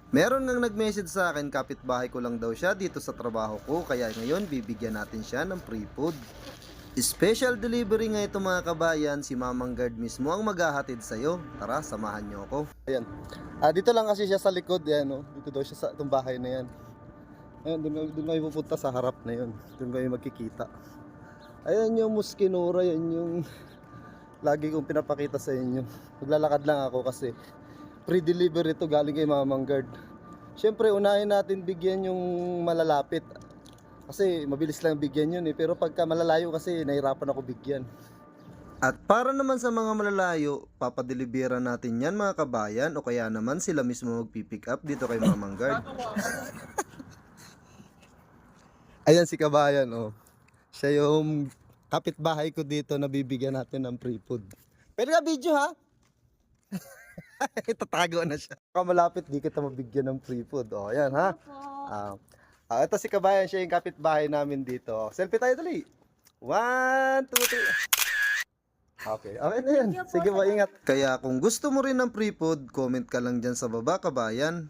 Meron ngang nag-message sa akin, kapitbahay ko lang daw siya dito sa trabaho ko, kaya ngayon bibigyan natin siya ng free food. Special delivery nga ito mga kabayan, si Mamang Guard mismo ang maghahatid sa'yo. Tara, samahan niyo ako. Ayan. Dito lang kasi siya sa likod, yan, no? Dito daw siya sa itong bahay na yan. Ayan, doon kayo pupunta sa harap na yun. Doon kayo magkikita. Ayan yung Muskinura, yan yung lagi kong pinapakita sa inyo. Maglalakad lang ako kasi free delivery to galing kay Mamang Guard. Siyempre, unahin natin bigyan yung malalapit. Kasi mabilis lang bigyan yun eh. Pero pagka malalayo kasi nahirapan ako bigyan. At para naman sa mga malalayo, papadelibera natin yan mga kabayan, o kaya naman sila mismo magpipick up dito kay Mamang Guard. Ayan si kabayan, oh. Siya yung kapitbahay ko dito na bibigyan natin ng free food. Pero ka video ha? Tatago na siya. Baka malapit, di kita mabigyan ng free food. O, ayan ha. Ito si kabayan, siya yung kapitbahay namin dito. Selfie tayo dali. 1, 2, 3. Okay, okay na yan. Sige, maingat. Kaya kung gusto mo rin ng free food, comment ka lang dyan sa baba, kabayan.